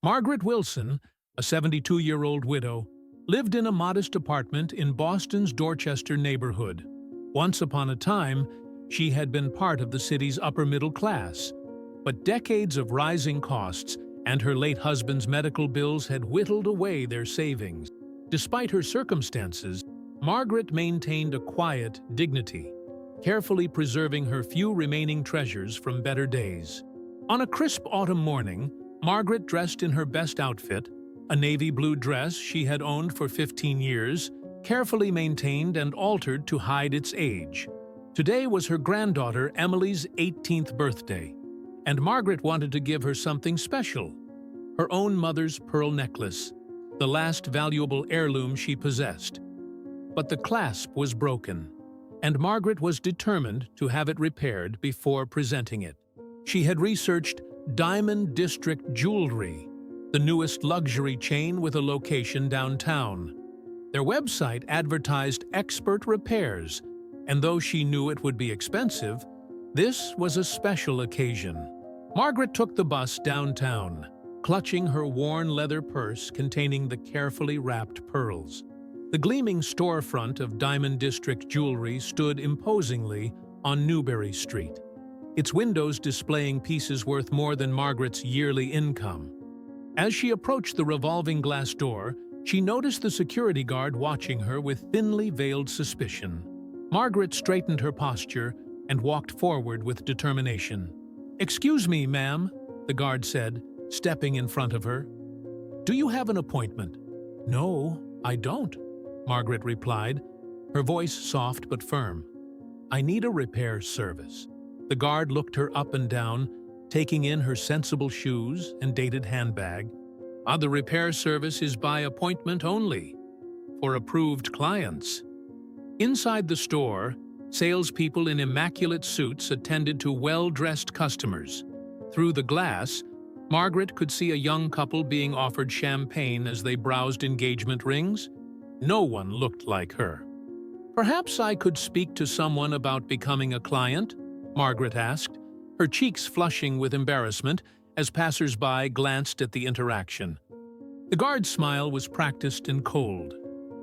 Margaret Wilson, a 72-year-old widow, lived in a modest apartment in Boston's Dorchester neighborhood. Once upon a time, she had been part of the city's upper middle class, but decades of rising costs and her late husband's medical bills had whittled away their savings. Despite her circumstances, Margaret maintained a quiet dignity, carefully preserving her few remaining treasures from better days. On a crisp autumn morning, Margaret, dressed in her best outfit, a navy blue dress she had owned for 15 years, carefully maintained and altered to hide its age. Today was her granddaughter Emily's 18th birthday, and Margaret wanted to give her something special: her own mother's pearl necklace, the last valuable heirloom she possessed. But the clasp was broken, and Margaret was determined to have it repaired before presenting it. She had researched Diamond District Jewelry, the newest luxury chain with a location downtown. Their website advertised expert repairs, and though she knew it would be expensive, this was a special occasion. Margaret took the bus downtown, clutching her worn leather purse containing the carefully wrapped pearls. The gleaming storefront of Diamond District Jewelry stood imposingly on Newbury Street, its windows displaying pieces worth more than Margaret's yearly income. As she approached the revolving glass door, she noticed the security guard watching her with thinly veiled suspicion. Margaret straightened her posture and walked forward with determination. "Excuse me, ma'am," the guard said, stepping in front of her. "Do you have an appointment?" "No, I don't," Margaret replied, her voice soft but firm. "I need a repair service." The guard looked her up and down, taking in her sensible shoes and dated handbag. "The repair service is by appointment only, for approved clients." Inside the store, salespeople in immaculate suits attended to well-dressed customers. Through the glass, Margaret could see a young couple being offered champagne as they browsed engagement rings. No one looked like her. "Perhaps I could speak to someone about becoming a client?" Margaret asked, her cheeks flushing with embarrassment as passers-by glanced at the interaction. The guard's smile was practiced and cold.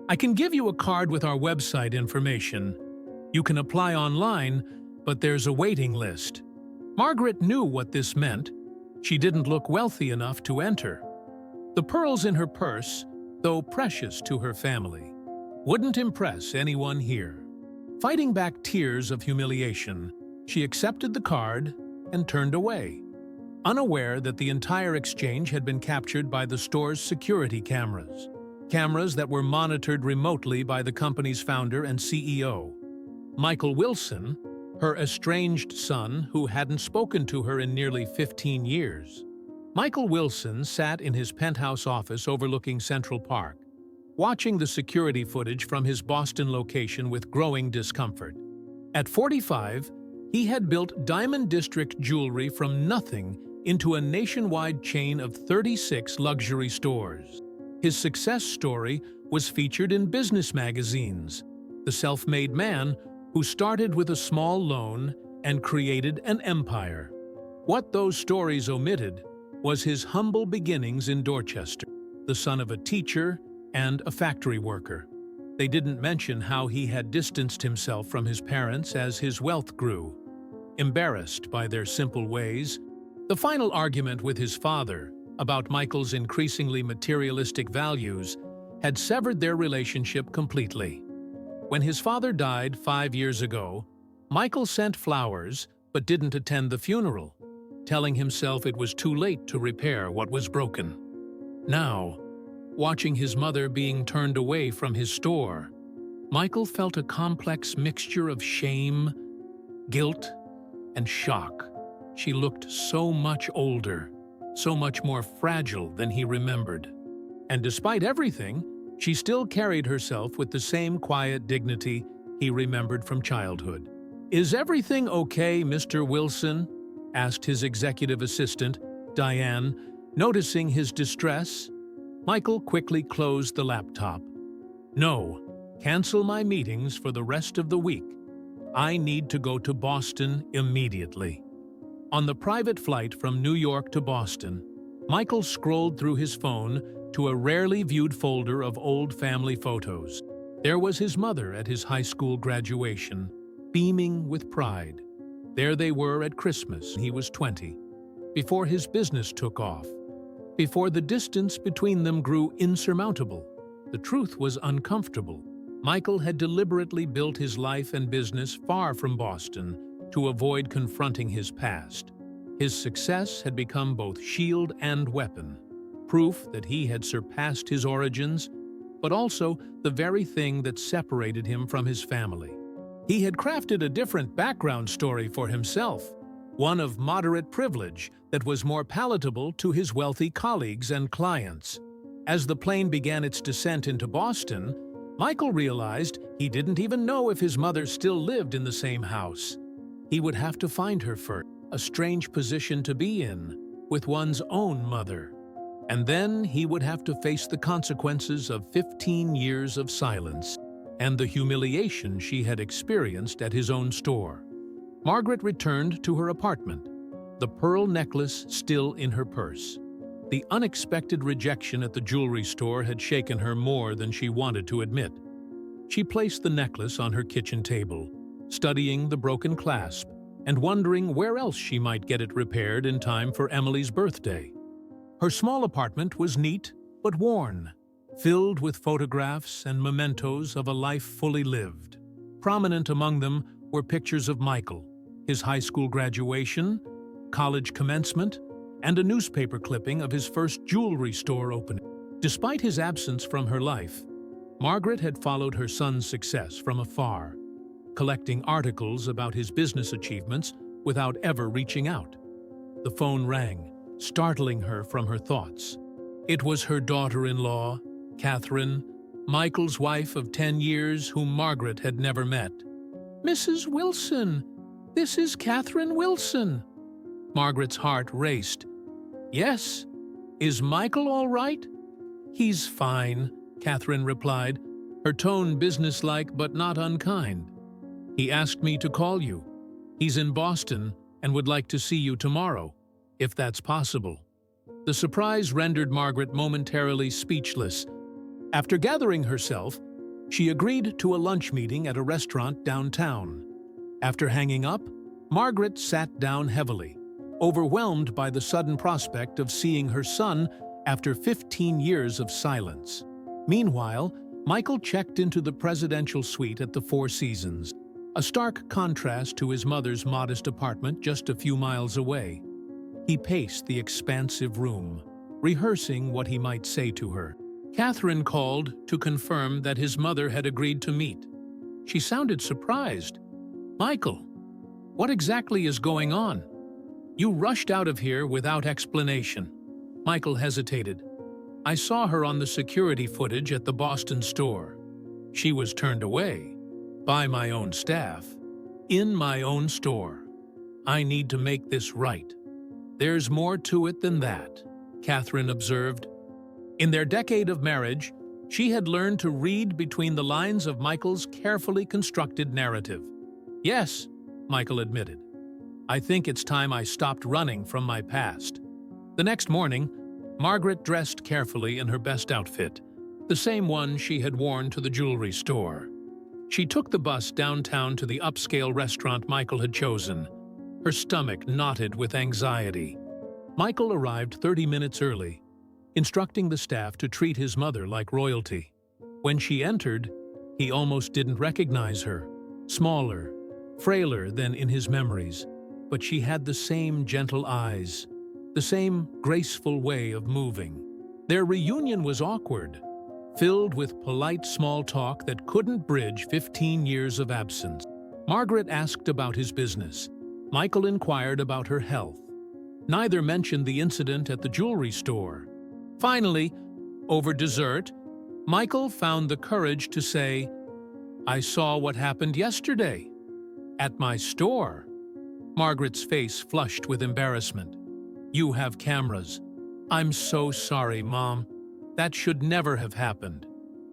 "I can give you a card with our website information. You can apply online, but there's a waiting list." Margaret knew what this meant. She didn't look wealthy enough to enter. The pearls in her purse, though precious to her family, wouldn't impress anyone here. Fighting back tears of humiliation, she accepted the card and turned away, unaware that the entire exchange had been captured by the store's security cameras that were monitored remotely by the company's founder and CEO. Michael Wilson, her estranged son who hadn't spoken to her in nearly 15 years. Michael Wilson sat in his penthouse office overlooking Central Park, watching the security footage from his Boston location with growing discomfort. At 45, he had built Diamond District Jewelry from nothing into a nationwide chain of 36 luxury stores. His success story was featured in business magazines. The self-made man who started with a small loan and created an empire. What those stories omitted was his humble beginnings in Dorchester, the son of a teacher and a factory worker. They didn't mention how he had distanced himself from his parents as his wealth grew. Embarrassed by their simple ways, the final argument with his father about Michael's increasingly materialistic values had severed their relationship completely. When his father died 5 years ago, Michael sent flowers but didn't attend the funeral, telling himself it was too late to repair what was broken. Now, watching his mother being turned away from his store, Michael felt a complex mixture of shame, guilt, and shock. She looked so much older, so much more fragile than he remembered. And despite everything, she still carried herself with the same quiet dignity he remembered from childhood. "Is everything okay, Mr. Wilson?" asked his executive assistant, Diane, noticing his distress. Michael quickly closed the laptop. "No, cancel my meetings for the rest of the week. I need to go to Boston immediately." On the private flight from New York to Boston, Michael scrolled through his phone to a rarely viewed folder of old family photos. There was his mother at his high school graduation, beaming with pride. There they were at Christmas. He was 20, before his business took off, before the distance between them grew insurmountable. The truth was uncomfortable. Michael had deliberately built his life and business far from Boston to avoid confronting his past. His success had become both shield and weapon, proof that he had surpassed his origins, but also the very thing that separated him from his family. He had crafted a different background story for himself, one of moderate privilege that was more palatable to his wealthy colleagues and clients. As the plane began its descent into Boston, Michael realized he didn't even know if his mother still lived in the same house. He would have to find her first, a strange position to be in, with one's own mother. And then he would have to face the consequences of 15 years of silence and the humiliation she had experienced at his own store. Margaret returned to her apartment, the pearl necklace still in her purse. The unexpected rejection at the jewelry store had shaken her more than she wanted to admit. She placed the necklace on her kitchen table, studying the broken clasp and wondering where else she might get it repaired in time for Emily's birthday. Her small apartment was neat but worn, filled with photographs and mementos of a life fully lived. Prominent among them were pictures of Michael, his high school graduation, college commencement, and a newspaper clipping of his first jewelry store opening. Despite his absence from her life, Margaret had followed her son's success from afar, collecting articles about his business achievements without ever reaching out. The phone rang, startling her from her thoughts. It was her daughter-in-law, Catherine, Michael's wife of 10 years, whom Margaret had never met. "Mrs. Wilson, this is Catherine Wilson." Margaret's heart raced. "Yes. Is Michael all right?" "He's fine," Catherine replied, her tone businesslike but not unkind. "He asked me to call you. He's in Boston and would like to see you tomorrow, if that's possible." The surprise rendered Margaret momentarily speechless. After gathering herself, she agreed to a lunch meeting at a restaurant downtown. After hanging up, Margaret sat down heavily, overwhelmed by the sudden prospect of seeing her son after 15 years of silence. Meanwhile, Michael checked into the presidential suite at the Four Seasons, a stark contrast to his mother's modest apartment just a few miles away. He paced the expansive room, rehearsing what he might say to her. Catherine called to confirm that his mother had agreed to meet. She sounded surprised. "Michael, what exactly is going on? You rushed out of here without explanation." Michael hesitated. "I saw her on the security footage at the Boston store. She was turned away. By my own staff. In my own store. I need to make this right." "There's more to it than that," Catherine observed. In their decade of marriage, she had learned to read between the lines of Michael's carefully constructed narrative. "Yes," Michael admitted. "I think it's time I stopped running from my past." The next morning, Margaret dressed carefully in her best outfit, the same one she had worn to the jewelry store. She took the bus downtown to the upscale restaurant Michael had chosen, her stomach knotted with anxiety. Michael arrived 30 minutes early, instructing the staff to treat his mother like royalty. When she entered, he almost didn't recognize her. Smaller, frailer than in his memories, but she had the same gentle eyes, the same graceful way of moving. Their reunion was awkward, filled with polite small talk that couldn't bridge 15 years of absence. Margaret asked about his business. Michael inquired about her health. Neither mentioned the incident at the jewelry store. Finally, over dessert, Michael found the courage to say, "I saw what happened yesterday. At my store." Margaret's face flushed with embarrassment. "You have cameras." "I'm so sorry, Mom. That should never have happened."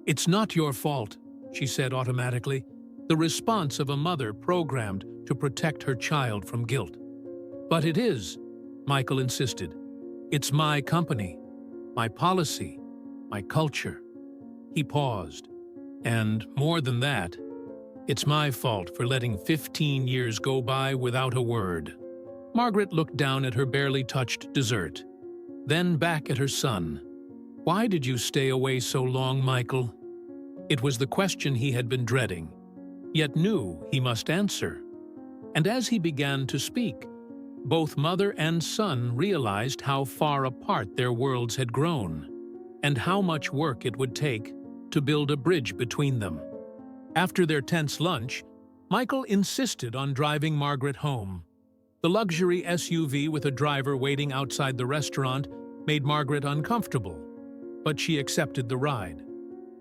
"It's not your fault," she said automatically, the response of a mother programmed to protect her child from guilt. "But it is," Michael insisted. It's my company, my policy, my culture. He paused. And more than that, it's my fault for letting 15 years go by without a word. Margaret looked down at her barely touched dessert, then back at her son. Why did you stay away so long, Michael? It was the question he had been dreading, yet knew he must answer. And as he began to speak, both mother and son realized how far apart their worlds had grown, and how much work it would take to build a bridge between them. After their tense lunch, Michael insisted on driving Margaret home. The luxury SUV with a driver waiting outside the restaurant made Margaret uncomfortable, but she accepted the ride.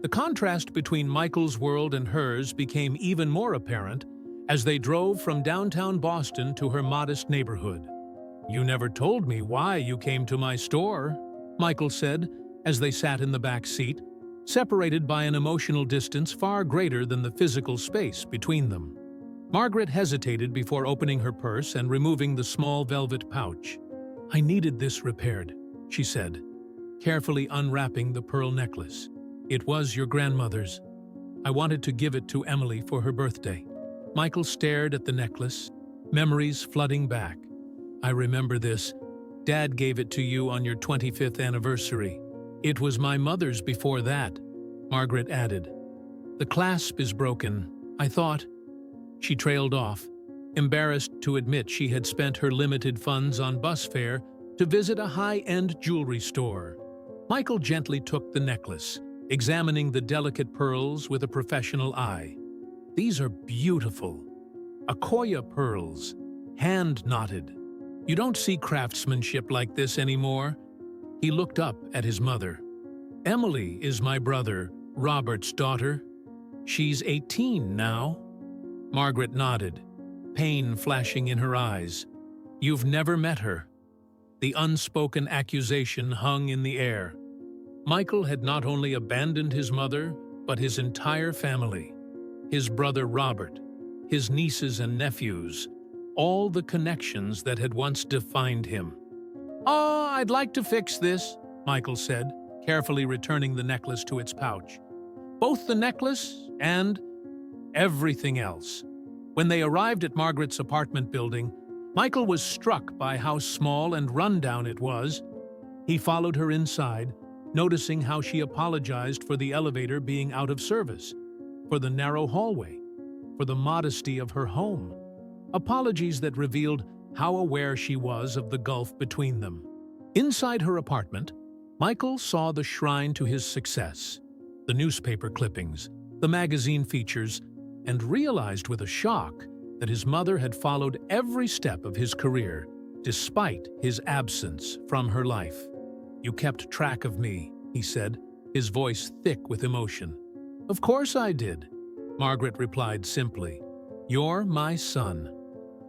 The contrast between Michael's world and hers became even more apparent as they drove from downtown Boston to her modest neighborhood. "You never told me why you came to my store," Michael said as they sat in the back seat, separated by an emotional distance far greater than the physical space between them. Margaret hesitated before opening her purse and removing the small velvet pouch. "I needed this repaired," she said, carefully unwrapping the pearl necklace. "It was your grandmother's. I wanted to give it to Emily for her birthday." Michael stared at the necklace, memories flooding back. "I remember this. Dad gave it to you on your 25th anniversary. It was my mother's before that," Margaret added. "The clasp is broken. I thought—" She trailed off, embarrassed to admit she had spent her limited funds on bus fare to visit a high-end jewelry store. Michael gently took the necklace, examining the delicate pearls with a professional eye. "These are beautiful. Akoya pearls, hand-knotted. You don't see craftsmanship like this anymore." He looked up at his mother. "Emily is my brother, Robert's daughter. She's 18 now." Margaret nodded, pain flashing in her eyes. "You've never met her." The unspoken accusation hung in the air. Michael had not only abandoned his mother, but his entire family. His brother Robert, his nieces and nephews, all the connections that had once defined him. "Oh, I'd like to fix this," Michael said, carefully returning the necklace to its pouch. "Both the necklace and everything else." When they arrived at Margaret's apartment building, Michael was struck by how small and rundown it was. He followed her inside, noticing how she apologized for the elevator being out of service, for the narrow hallway, for the modesty of her home. Apologies that revealed how aware she was of the gulf between them. Inside her apartment, Michael saw the shrine to his success, the newspaper clippings, the magazine features, and realized with a shock that his mother had followed every step of his career, despite his absence from her life. "You kept track of me," he said, his voice thick with emotion. "Of course I did," Margaret replied simply. "You're my son."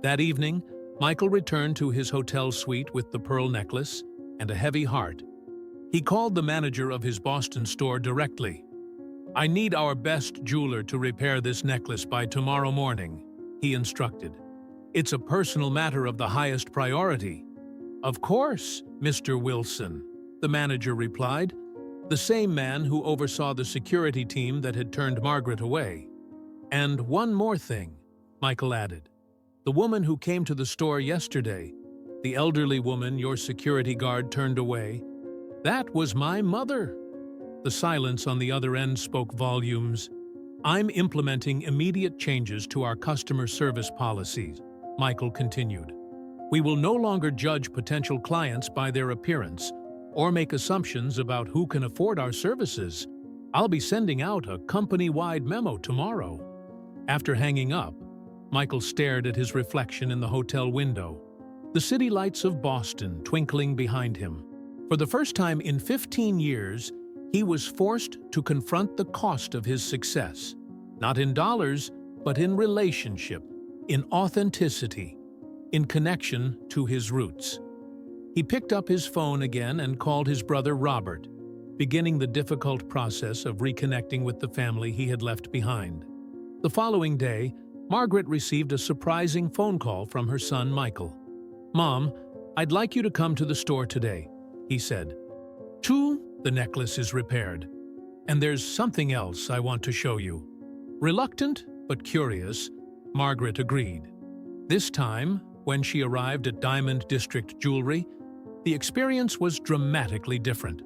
That evening, Michael returned to his hotel suite with the pearl necklace and a heavy heart. He called the manager of his Boston store directly. "I need our best jeweler to repair this necklace by tomorrow morning," he instructed. "It's a personal matter of the highest priority." "Of course, Mr. Wilson," the manager replied, the same man who oversaw the security team that had turned Margaret away. "And one more thing," Michael added. "The woman who came to the store yesterday, the elderly woman your security guard turned away, that was my mother." The silence on the other end spoke volumes. "I'm implementing immediate changes to our customer service policies," Michael continued. "We will no longer judge potential clients by their appearance or make assumptions about who can afford our services. I'll be sending out a company-wide memo tomorrow." After hanging up, Michael stared at his reflection in the hotel window, the city lights of Boston twinkling behind him. For the first time in 15 years, he was forced to confront the cost of his success, not in dollars, but in relationship, in authenticity, in connection to his roots. He picked up his phone again and called his brother Robert, beginning the difficult process of reconnecting with the family he had left behind. The following day, Margaret received a surprising phone call from her son Michael. "Mom, I'd like you to come to the store today. he said. 2, the necklace is repaired. And there's something else I want to show you. Reluctant but curious, Margaret agreed. This time, when she arrived at Diamond District Jewelry, the experience was dramatically different.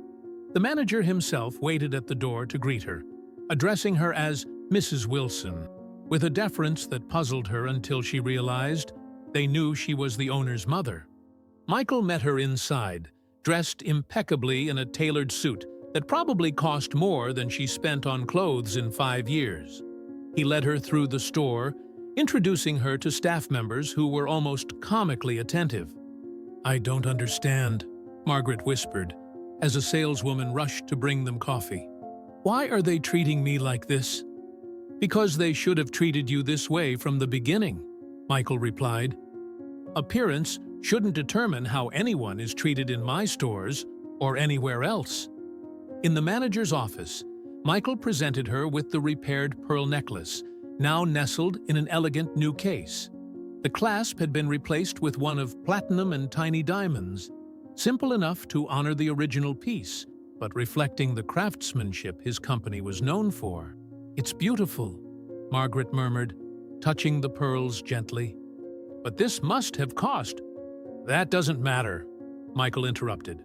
The manager himself waited at the door to greet her, addressing her as Mrs. Wilson, with a deference that puzzled her until she realized they knew she was the owner's mother. Michael met her inside, dressed impeccably in a tailored suit that probably cost more than she spent on clothes in 5 years. He led her through the store, introducing her to staff members who were almost comically attentive. "I don't understand," Margaret whispered, as a saleswoman rushed to bring them coffee. "Why are they treating me like this?" "Because they should have treated you this way from the beginning," Michael replied. "Appearance shouldn't determine how anyone is treated in my stores or anywhere else." In the manager's office, Michael presented her with the repaired pearl necklace, now nestled in an elegant new case. The clasp had been replaced with one of platinum and tiny diamonds, simple enough to honor the original piece, but reflecting the craftsmanship his company was known for. "It's beautiful," Margaret murmured, touching the pearls gently. "But this must have cost." "That doesn't matter," Michael interrupted.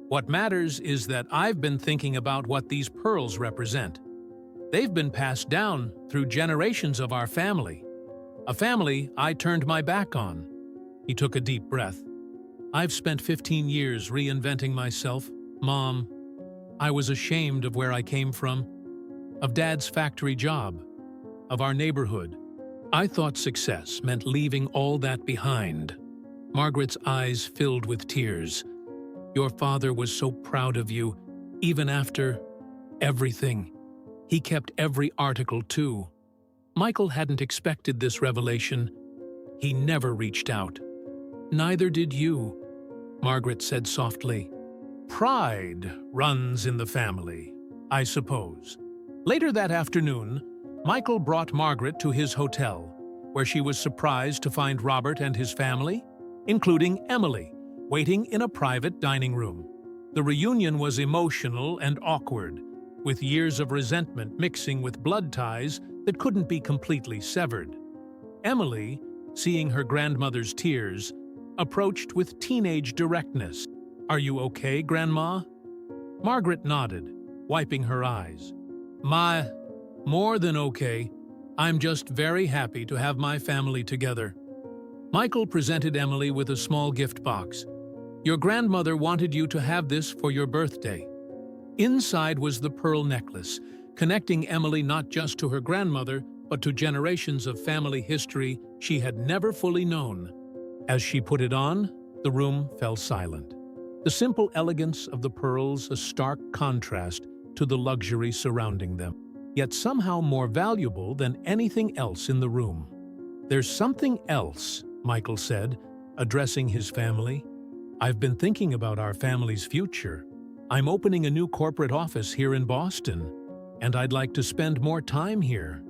"What matters is that I've been thinking about what these pearls represent. They've been passed down through generations of our family. A family I turned my back on." He took a deep breath. "I've spent 15 years reinventing myself, Mom. I was ashamed of where I came from, of Dad's factory job, of our neighborhood. I thought success meant leaving all that behind." Margaret's eyes filled with tears. "Your father was so proud of you, even after everything. He kept every article, too." Michael hadn't expected this revelation. He never reached out. "Neither did you," Margaret said softly. "Pride runs in the family, I suppose." Later that afternoon, Michael brought Margaret to his hotel, where she was surprised to find Robert and his family, including Emily, waiting in a private dining room. The reunion was emotional and awkward, with years of resentment mixing with blood ties that couldn't be completely severed. Emily, seeing her grandmother's tears, approached with teenage directness. "Are you okay, Grandma?" Margaret nodded, wiping her eyes. More than okay. I'm just very happy to have my family together." Michael presented Emily with a small gift box. "Your grandmother wanted you to have this for your birthday." Inside was the pearl necklace, connecting Emily not just to her grandmother, but to generations of family history she had never fully known. As she put it on, the room fell silent. The simple elegance of the pearls a stark contrast to the luxury surrounding them, yet somehow more valuable than anything else in the room. "There's something else," Michael said, addressing his family. "I've been thinking about our family's future. I'm opening a new corporate office here in Boston, and I'd like to spend more time here."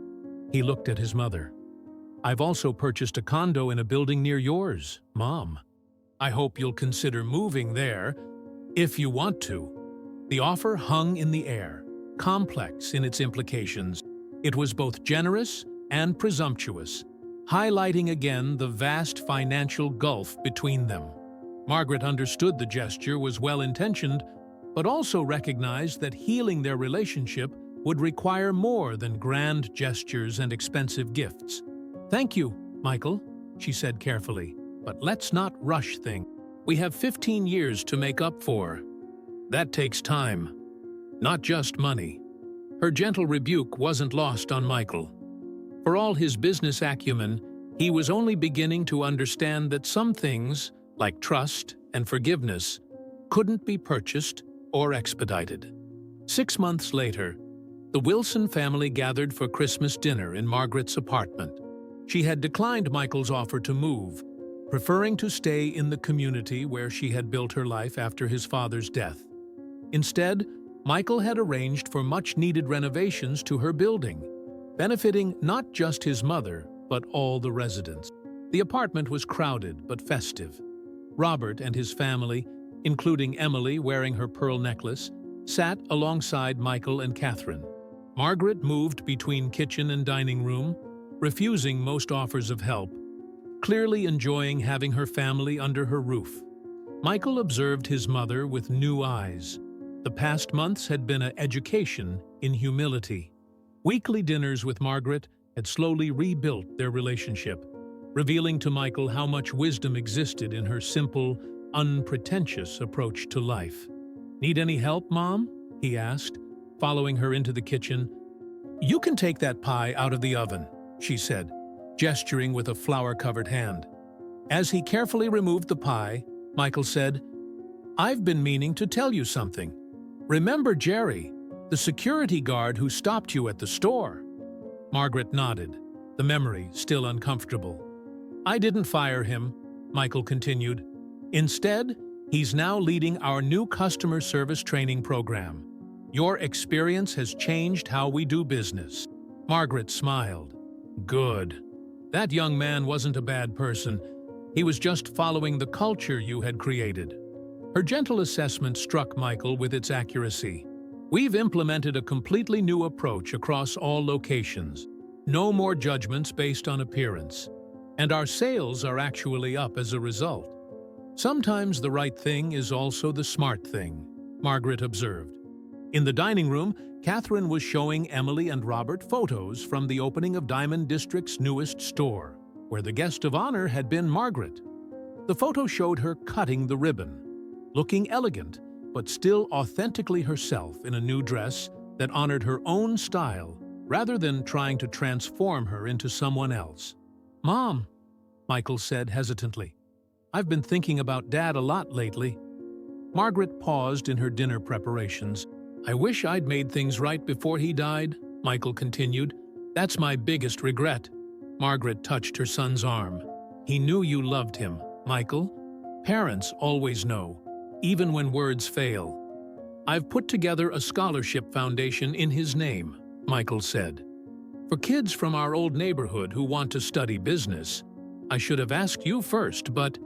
He looked at his mother. "I've also purchased a condo in a building near yours, Mom. I hope you'll consider moving there, if you want to." The offer hung in the air, complex in its implications. It was both generous and presumptuous, highlighting again the vast financial gulf between them. Margaret understood the gesture was well-intentioned, but also recognized that healing their relationship would require more than grand gestures and expensive gifts. "Thank you, Michael," she said carefully, "but let's not rush things. We have 15 years to make up for. That takes time, not just money." Her gentle rebuke wasn't lost on Michael. For all his business acumen, he was only beginning to understand that some things, like trust and forgiveness, couldn't be purchased or expedited. 6 months later, the Wilson family gathered for Christmas dinner in Margaret's apartment. She had declined Michael's offer to move, preferring to stay in the community where she had built her life after his father's death. Instead, Michael had arranged for much-needed renovations to her building, benefiting not just his mother, but all the residents. The apartment was crowded but festive. Robert and his family, including Emily wearing her pearl necklace, sat alongside Michael and Catherine. Margaret moved between kitchen and dining room, refusing most offers of help, clearly enjoying having her family under her roof. Michael observed his mother with new eyes. The past months had been an education in humility. Weekly dinners with Margaret had slowly rebuilt their relationship, revealing to Michael how much wisdom existed in her simple, unpretentious approach to life. "Need any help, Mom?" he asked, following her into the kitchen. "You can take that pie out of the oven," she said, gesturing with a flour-covered hand. As he carefully removed the pie, Michael said, "I've been meaning to tell you something. Remember Jerry, the security guard who stopped you at the store?" Margaret nodded, the memory still uncomfortable. "I didn't fire him," Michael continued. "Instead, he's now leading our new customer service training program. Your experience has changed how we do business." Margaret smiled. "Good. That young man wasn't a bad person. He was just following the culture you had created." Her gentle assessment struck Michael with its accuracy. "We've implemented a completely new approach across all locations. No more judgments based on appearance. And our sales are actually up as a result." "Sometimes the right thing is also the smart thing," Margaret observed. In the dining room, Catherine was showing Emily and Robert photos from the opening of Diamond District's newest store, where the guest of honor had been Margaret. The photo showed her cutting the ribbon, looking elegant, but still authentically herself in a new dress that honored her own style rather than trying to transform her into someone else. "Mom," Michael said hesitantly, "I've been thinking about Dad a lot lately." Margaret paused in her dinner preparations. "I wish I'd made things right before he died," Michael continued. "That's my biggest regret." Margaret touched her son's arm. "He knew you loved him, Michael. Parents always know, even when words fail." "I've put together a scholarship foundation in his name," Michael said. "For kids from our old neighborhood who want to study business. I should have asked you first, but—"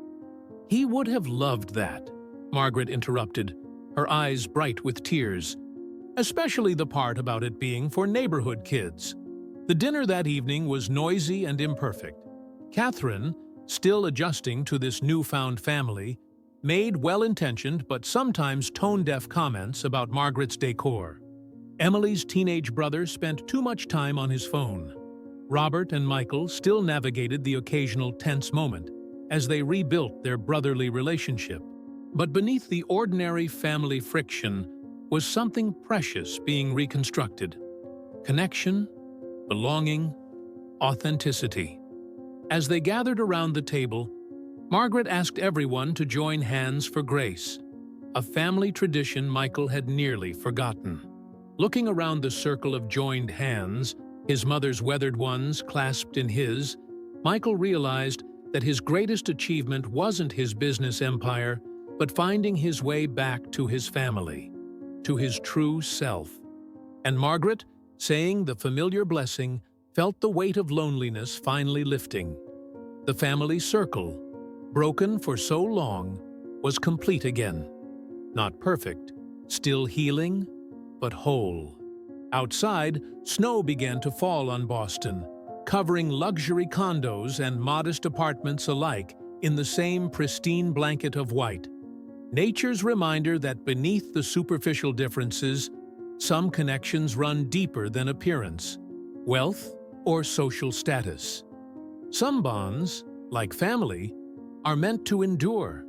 "He would have loved that," Margaret interrupted, her eyes bright with tears, especially the part about it being for neighborhood kids. The dinner that evening was noisy and imperfect. Catherine, still adjusting to this newfound family, made well-intentioned but sometimes tone-deaf comments about Margaret's decor. Emily's teenage brother spent too much time on his phone. Robert and Michael still navigated the occasional tense moment as they rebuilt their brotherly relationship. But beneath the ordinary family friction was something precious being reconstructed. Connection, belonging, authenticity. As they gathered around the table, Margaret asked everyone to join hands for grace, a family tradition Michael had nearly forgotten. Looking around the circle of joined hands, his mother's weathered ones clasped in his, Michael realized that his greatest achievement wasn't his business empire, but finding his way back to his family, to his true self. And Margaret, saying the familiar blessing, felt the weight of loneliness finally lifting. The family circle, broken for so long, was complete again. Not perfect, still healing, but whole. Outside, snow began to fall on Boston, covering luxury condos and modest apartments alike in the same pristine blanket of white. Nature's reminder that beneath the superficial differences, some connections run deeper than appearance, wealth, or social status. Some bonds, like family, are meant to endure,